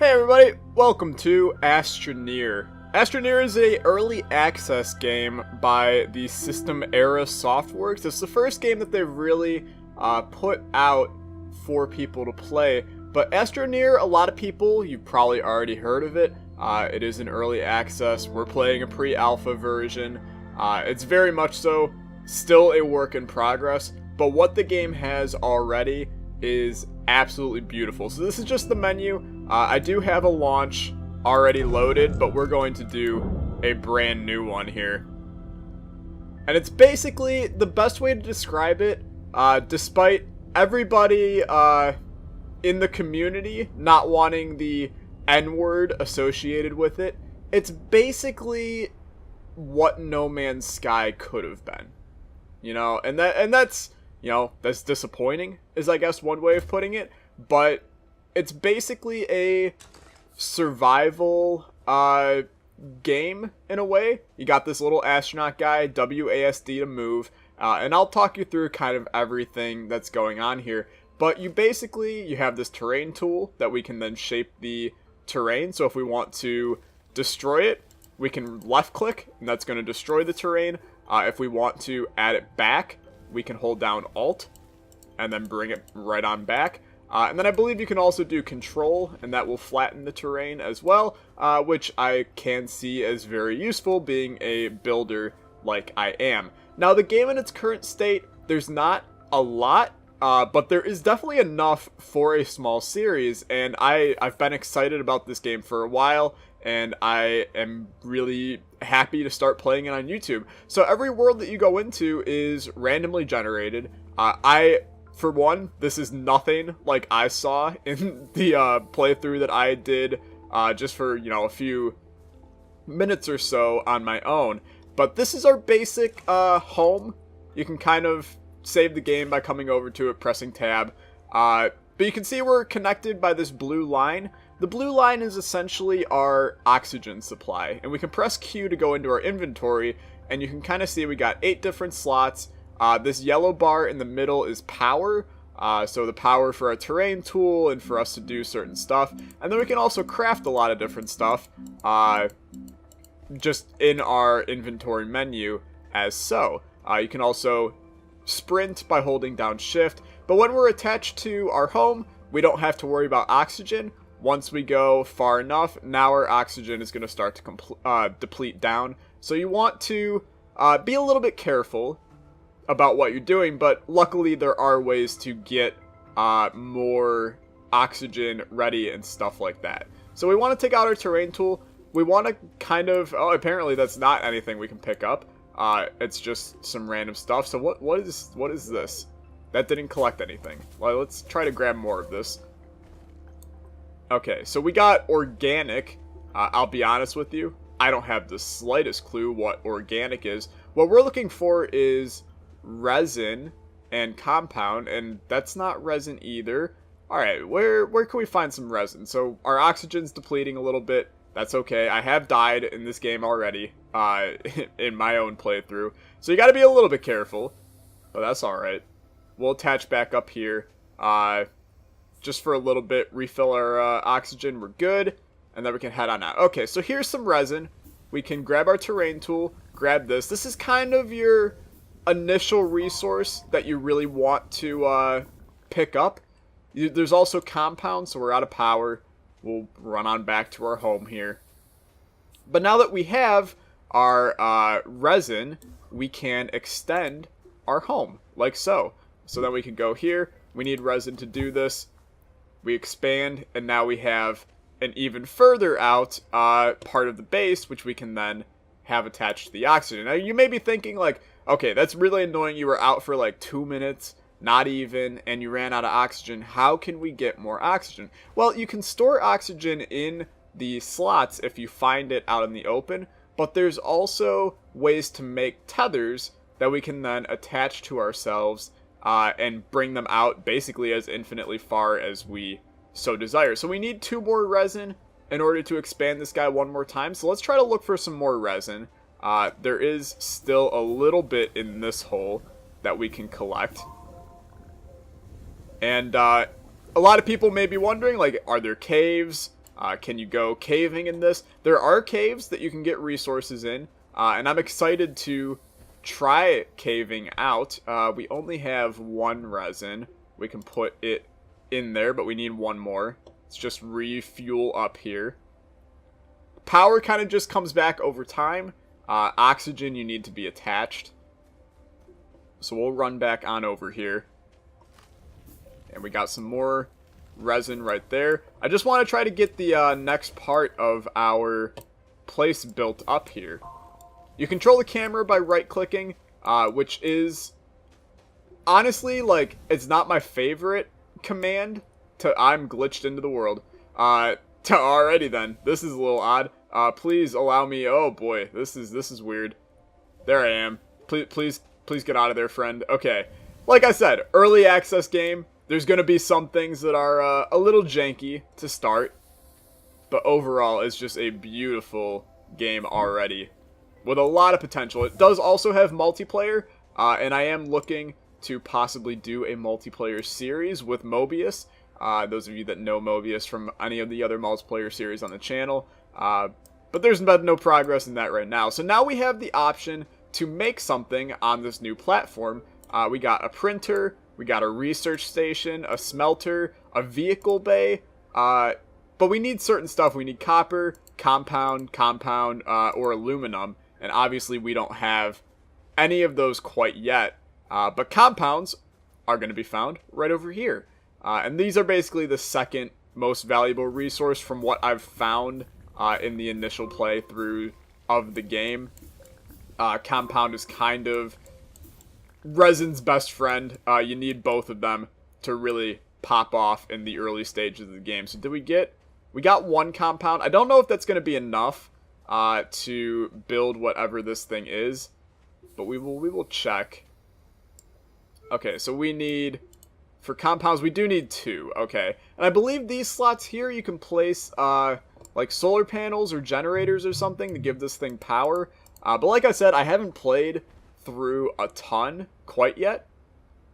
Hey everybody, welcome to ASTRONEER. ASTRONEER is a early access game by the System Era Softworks. It's the first game that they've really put out for people to play. But ASTRONEER, a lot of people, you've probably already heard of it. It is an early access. We're playing a pre-alpha version. It's very much so still a work in progress. But what the game has already is absolutely beautiful. So this is just the menu. I do have a launch already loaded, but we're going to do a brand new one here. And it's basically the best way to describe it, despite everybody in the community not wanting the N-word associated with it, it's basically what No Man's Sky could have been. You know, and that's, you know, that's disappointing, is I guess one way of putting it, but it's basically a survival game in a way. You got this little astronaut guy, WASD to move, and I'll talk you through kind of everything that's going on here. But you have this terrain tool that we can then shape the terrain. So if we want to destroy it, we can left click, and that's going to destroy the terrain. If we want to add it back, we can hold down Alt and then bring it right on back. And then I believe you can also do Control, and that will flatten the terrain as well, which I can see as very useful being a builder like I am. Now, the game in its current state, there's not a lot, but there is definitely enough for a small series, and I've been excited about this game for a while, and I am really happy to start playing it on YouTube. So every world that you go into is randomly generated. For one, this is nothing like I saw in the playthrough that I did just for, you know, a few minutes or so on my own. But this is our basic home. You can kind of save the game by coming over to it, pressing tab. But you can see we're connected by this blue line. The blue line is essentially our oxygen supply. And we can press Q to go into our inventory. And you can kind of see we got 8 different slots. This yellow bar in the middle is power, so the power for our terrain tool and for us to do certain stuff. And then we can also craft a lot of different stuff just in our inventory menu as so. You can also sprint by holding down shift, but when we're attached to our home, we don't have to worry about oxygen. Once we go far enough, now our oxygen is going to start to deplete down. So you want to be a little bit careful about what you're doing, but luckily there are ways to get more oxygen ready and stuff like that. So we want to take out our terrain tool. We want to kind of, oh, apparently that's not anything we can pick up. It's just some random stuff. So what is this? That didn't collect anything. Well, let's try to grab more of this. Okay, so we got organic. I'll be honest with you, I don't have the slightest clue what organic is. What we're looking for is resin and compound, and that's not resin either. Alright, where can we find some resin? So our oxygen's depleting a little bit. That's okay. I have died in this game already in my own playthrough, so you gotta be a little bit careful, but that's alright. We'll attach back up here just for a little bit, refill our oxygen. We're good, and then we can head on out. Okay, so here's some resin. We can grab our terrain tool, grab this. This is kind of your initial resource that you really want to pick up. There's also compound, so we're out of power. We'll run on back to our home here. But now that we have our resin, we can extend our home, like so. So then we can go here. We need resin to do this. We expand, and now we have an even further out part of the base, which we can then have attached to the oxygen. Now, you may be thinking, like, okay, that's really annoying. You were out for like 2 minutes, not even, and you ran out of oxygen. How can we get more oxygen? Well, you can store oxygen in the slots if you find it out in the open, but there's also ways to make tethers that we can then attach to ourselves and bring them out basically as infinitely far as we so desire. So we need 2 more resin in order to expand this guy one more time. So let's try to look for some more resin. There is still a little bit in this hole that we can collect. And a lot of people may be wondering, like, are there caves? Can you go caving in this? There are caves that you can get resources in, and I'm excited to try caving out. We only have 1 resin. We can put it in there, but we need 1 more. Let's just refuel up here. Power kind of just comes back over time. Oxygen, you need to be attached. So we'll run back on over here. And we got some more resin right there. I just want to try to get the next part of our place built up here. You control the camera by right-clicking, which is honestly, like, it's not my favorite command to... I'm glitched into the world. Alrighty then. This is a little odd. Please allow me... Oh boy, this is weird. There I am. Please get out of there, friend. Okay. Like I said, early access game. There's going to be some things that are a little janky to start. But overall, it's just a beautiful game already. With a lot of potential. It does also have multiplayer. And I am looking to possibly do a multiplayer series with Mobius. Those of you that know Mobius from any of the other multiplayer series on the channel. But there's been no progress in that right now. So now we have the option to make something on this new platform. We got a printer. We got a research station, a smelter, a vehicle bay, but we need certain stuff. We need copper, compound, or aluminum, and obviously we don't have any of those quite yet, but compounds are going to be found right over here, and these are basically the second most valuable resource from what I've found in the initial playthrough of the game. Compound is kind of resin's best friend. You need both of them to really pop off in the early stages of the game. So did we get... We got 1 compound. I don't know if that's going to be enough to build whatever this thing is. But we will check. Okay, so we need... For compounds, we do need 2. Okay. And I believe these slots here you can place like solar panels or generators or something to give this thing power. But like I said, I haven't played through a ton quite yet.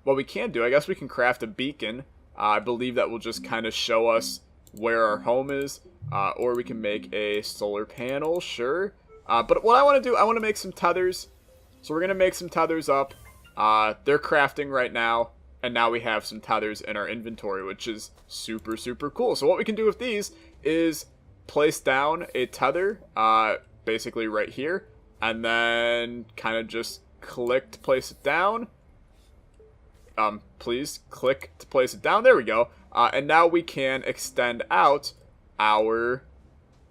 What we can do, I guess we can craft a beacon. I believe that will just kind of show us where our home is, or we can make a solar panel, sure. But what I want to do, I want to make some tethers. So we're going to make some tethers up. They're crafting right now, and now we have some tethers in our inventory, which is super cool. So what we can do with these is place down a tether, basically right here, and then kind of just click to place it down. Please click to place it down. There we go. And now we can extend out our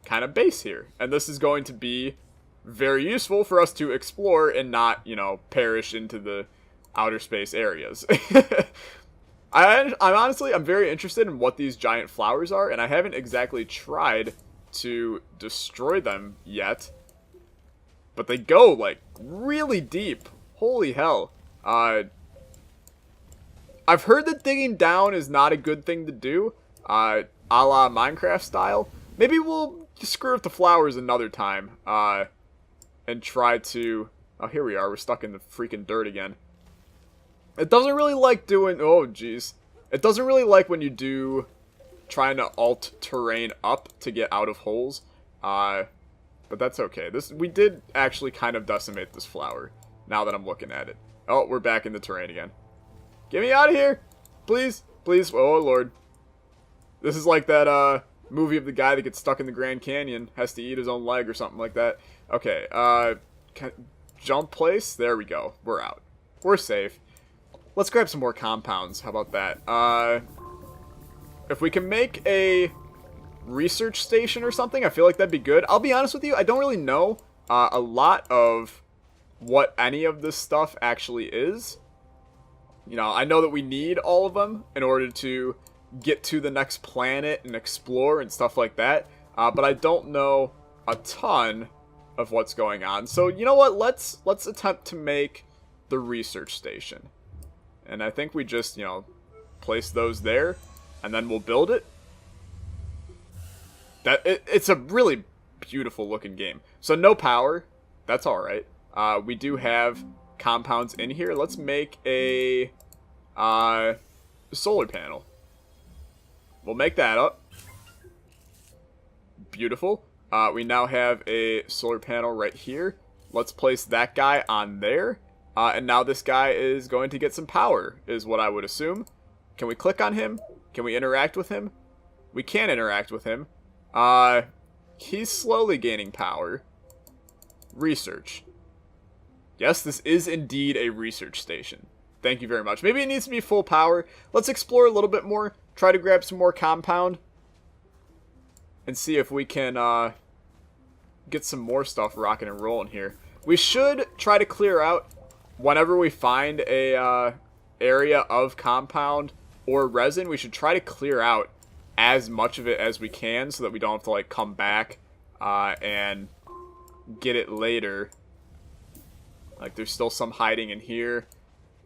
kind of base here. And this is going to be very useful for us to explore and not, you know, perish into the outer space areas. I'm honestly, I'm very interested in what these giant flowers are, and I haven't exactly tried to destroy them yet. But they go, like, really deep. Holy hell. I've heard that digging down is not a good thing to do, a la Minecraft style. Maybe we'll screw with the flowers another time, and try to... Oh, here we are. We're stuck in the freaking dirt again. It doesn't really like doing... Oh, jeez. It doesn't really like when you do... trying to alt terrain up to get out of holes. But that's okay. We did actually kind of decimate this flower, now that I'm looking at it. Oh, we're back in the terrain again. Get me out of here! Please! Please! Oh, Lord. This is like that, movie of the guy that gets stuck in the Grand Canyon, has to eat his own leg or something like that. Okay, jump place? There we go. We're out. We're safe. Let's grab some more compounds. How about that? If we can make a research station or something, I feel like that'd be good. I'll be honest with you, I don't really know a lot of what any of this stuff actually is. You know, I know that we need all of them in order to get to the next planet and explore and stuff like that. But I don't know a ton of what's going on. So, you know what? Let's attempt to make the research station. And I think we just, you know, place those there, and then we'll build it. It's a really beautiful looking game. So no power. That's alright. We do have compounds in here. Let's make a solar panel. We'll make that up. Beautiful. We now have a solar panel right here. Let's place that guy on there. And now this guy is going to get some power, is what I would assume. Can we click on him? Can we interact with him? We can interact with him. He's slowly gaining power. Research. Yes, this is indeed a research station. Thank you very much. Maybe it needs to be full power. Let's explore a little bit more. Try to grab some more compound. And see if we can get some more stuff rocking and rolling here. We should try to clear out whenever we find a area of compound or resin. We should try to clear out as much of it as we can so that we don't have to like come back and get it later. Like there's still some hiding in here.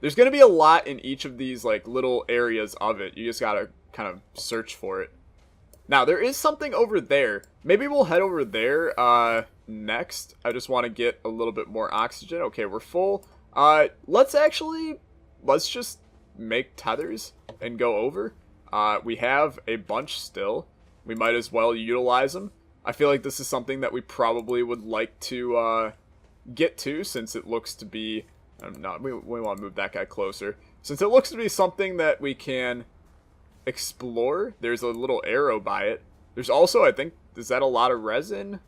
There's going to be a lot in each of these like little areas of it. You just got to kind of search for it. Now, there is something over there. Maybe we'll head over there next. I just want to get a little bit more oxygen. Okay, we're full. Let's just make tethers and go over. We have a bunch still. We might as well utilize them. I feel like this is something that we probably would like to get to, since it looks to be... no, we want to move that guy closer. Since it looks to be something that we can... explore. There's a little arrow by it. There's also, I think, is that a lot of resin?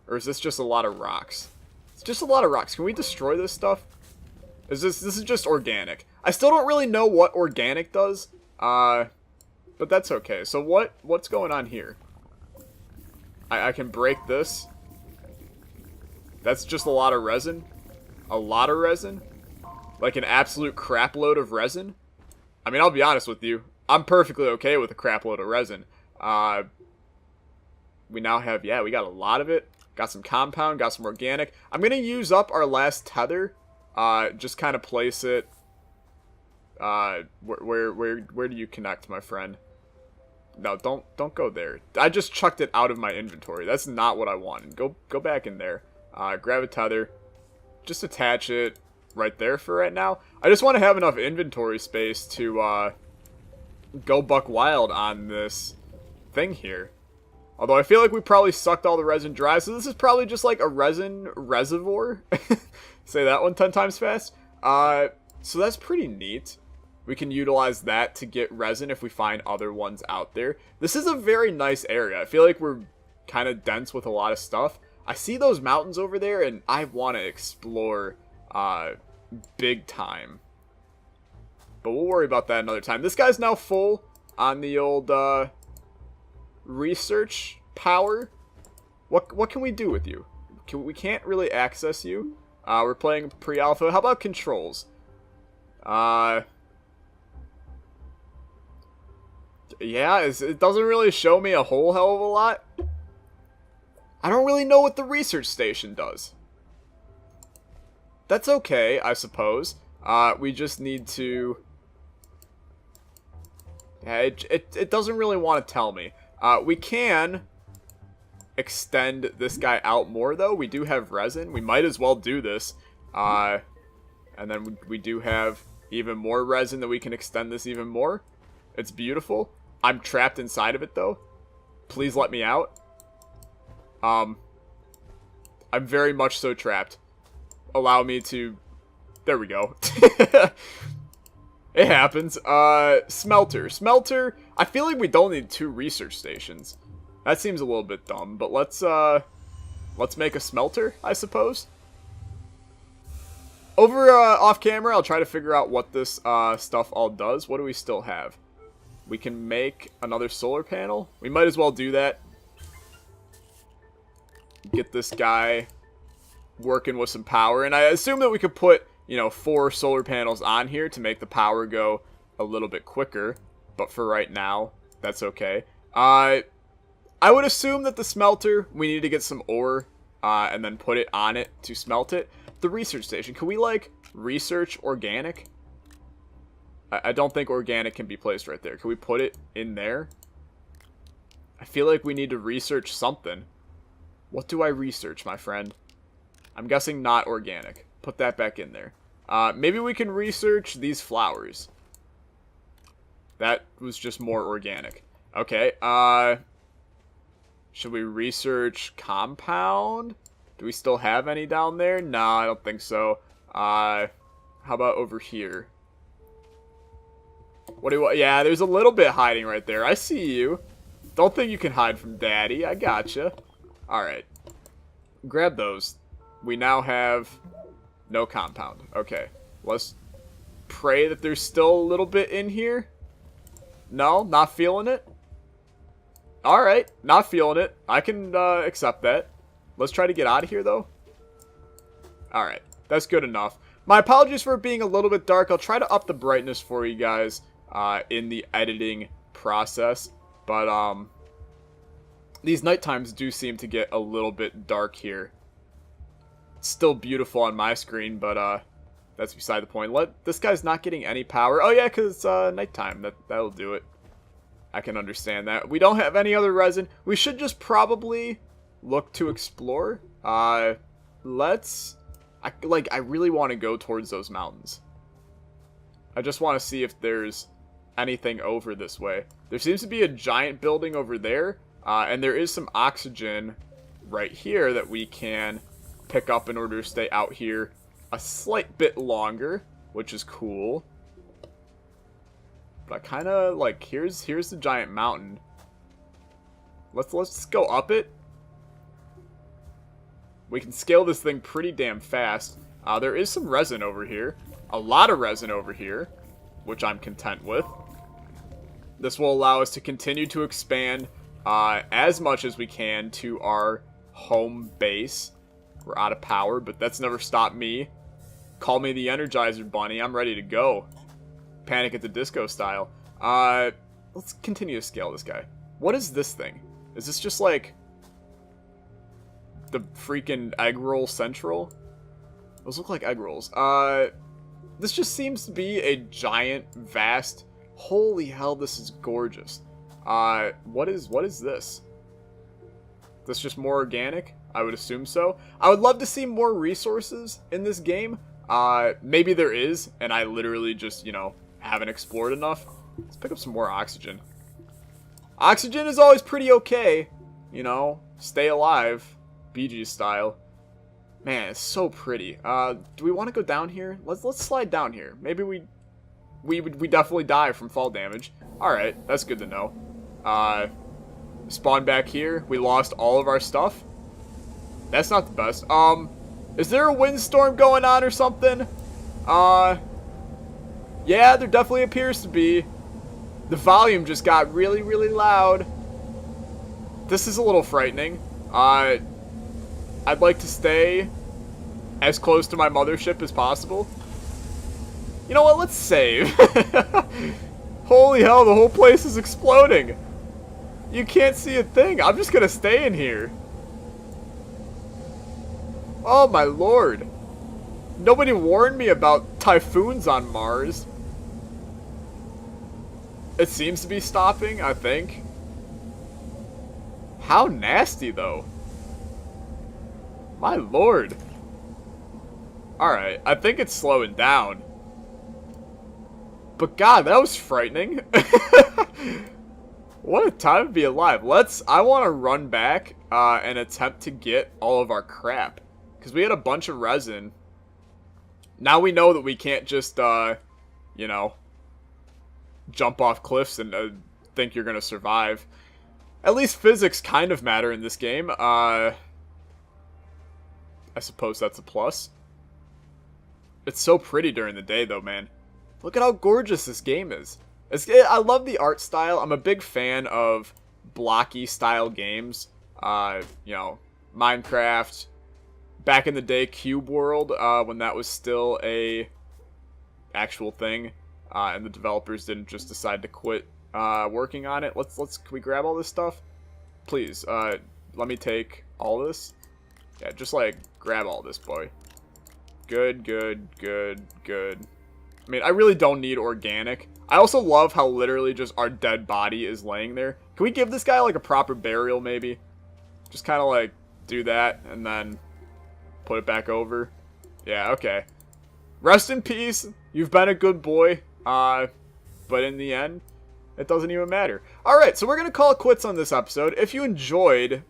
Or is this just a lot of rocks? It's just a lot of rocks. Can we destroy this stuff? This is just organic. I still don't really know what organic does. But that's okay. So what's going on here? I can break this. That's just a lot of resin. A lot of resin? Like an absolute crap load of resin? I mean, I'll be honest with you. I'm perfectly okay with a crap load of resin. We now have, yeah, we got a lot of it. Got some compound, got some organic. I'm going to use up our last tether. Just kind of place it. Where do you connect, my friend? No, don't go there. I just chucked it out of my inventory. That's not what I wanted. Go back in there. Grab a tether. Just attach it right there for right now. I just want to have enough inventory space to, go buck wild on this thing here. Although I feel like we probably sucked all the resin dry, so this is probably just like a resin reservoir. Say that one 10 times fast. So that's pretty neat. We can utilize that to get resin if we find other ones out there. This is a very nice area. I feel like we're kind of dense with a lot of stuff. I see those mountains over there, and I want to explore big time. But we'll worry about that another time. This guy's now full on the old research power. What can we do with you? We can't really access you. We're playing pre-alpha. How about controls? Yeah, it doesn't really show me a whole hell of a lot. I don't really know what the research station does. That's okay, I suppose. We just need to... Yeah, it doesn't really want to tell me. We can extend this guy out more, though. We do have resin. We might as well do this. And then we do have even more resin that we can extend this even more. It's beautiful. I'm trapped inside of it, though. Please let me out. I'm very much so trapped. Allow me to... There we go. It happens. Smelter. Smelter, I feel like we don't need 2 research stations. That seems a little bit dumb, but let's make a smelter, I suppose. Over off camera, I'll try to figure out what this stuff all does. What do we still have? We can make another solar panel. We might as well do that. Get this guy working with some power. And I assume that we could put, 4 solar panels on here to make the power go a little bit quicker. But for right now, that's okay. I would assume that the smelter, we need to get some ore and then put it on it to smelt it. The research station, can we, research organic? I don't think organic can be placed right there. Can we put it in there? I feel like we need to research something. What do I research, my friend? I'm guessing not organic. Put that back in there. Maybe we can research these flowers. That was just more organic. Okay, Should we research compound? Do we still have any down there? No, I don't think so. How about over here? What do you want? Yeah, there's a little bit hiding right there. I see you. Don't think you can hide from Daddy. I gotcha. Alright. Grab those. We now have no compound. Okay. Let's pray that there's still a little bit in here. No? Not feeling it? Alright. Not feeling it. I can accept that. Let's try to get out of here, though. Alright. That's good enough. My apologies for it being a little bit dark. I'll try to up the brightness for you guys in the editing process. But, these night times do seem to get a little bit dark here. It's still beautiful on my screen, but, that's beside the point. This guy's not getting any power. Oh, yeah, because it's nighttime. That'll do it. I can understand that. We don't have any other resin. We should just probably look to explore. I really want to go towards those mountains. I just want to see if there's anything over this way. There seems to be a giant building over there, and there is some oxygen right here that we can pick up in order to stay out here a slight bit longer, which is cool. But I kind of like, here's the giant mountain. Let's go up it. We can scale this thing pretty damn fast. There is some resin over here. A lot of resin over here, which I'm content with. This will allow us to continue to expand as much as we can to our home base. We're out of power, but that's never stopped me. Call me the Energizer Bunny. I'm ready to go. Panic at the Disco style. Let's continue to scale this guy. What is this thing? Is this just like the freaking egg roll central? Those look like egg rolls. This just seems to be a giant, vast. Holy hell, this is gorgeous. What is this? This just more organic? I would assume so. I would love to see more resources in this game. Maybe there is, and I literally just, you know, haven't explored enough. Let's pick up some more oxygen. Oxygen is always pretty okay. You know, stay alive. Bee Gees style. Man, it's so pretty. Do we want to go down here? Let's slide down here. Maybe we definitely die from fall damage. Alright, that's good to know. Spawn back here. We lost all of our stuff. That's not the best. Is there a windstorm going on or something? Yeah, there definitely appears to be. The volume just got really, really loud. This is a little frightening. I'd like to stay as close to my mothership as possible. You know what? Let's save. Holy hell, the whole place is exploding. You can't see a thing. I'm just gonna stay in here. Oh my lord. Nobody warned me about typhoons on Mars. It seems to be stopping, I think. How nasty, though. My lord. Alright, I think it's slowing down. But god, that was frightening. What a time to be alive. I want to run back and attempt to get all of our crap. Because we had a bunch of resin. Now we know that we can't just, you know, jump off cliffs and think you're going to survive. At least physics kind of matter in this game. I suppose that's a plus. It's so pretty during the day, though, man. Look at how gorgeous this game is. I love the art style. I'm a big fan of blocky style games. You know, Minecraft. Back in the day, Cube World, when that was still a actual thing, and the developers didn't just decide to quit working on it. Can we grab all this stuff? Please, let me take all this. Yeah, just like grab all this, boy. Good, good, good, good. I mean, I really don't need organic. I also love how literally just our dead body is laying there. Can we give this guy like a proper burial, maybe? Just kind of like do that and then put it back over. Yeah, okay. Rest in peace. You've been a good boy. But in the end, It doesn't even matter. Alright, so we're going to call it quits on this episode. If you enjoyed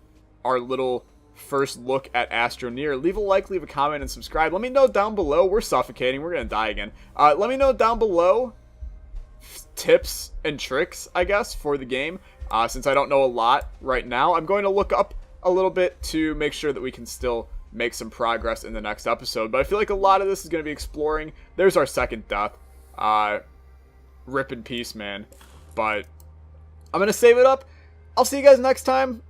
our little first look at ASTRONEER, leave a like, leave a comment, and subscribe. Let me know down below. We're suffocating. We're going to die again. Let me know down below tips and tricks, I guess, for the game. Since I don't know a lot right now, I'm going to look up a little bit to make sure that we can still make some progress in the next episode. But I feel like a lot of this is going to be exploring. There's our second death. Rip in peace, man. But I'm going to save it up. I'll see you guys next time.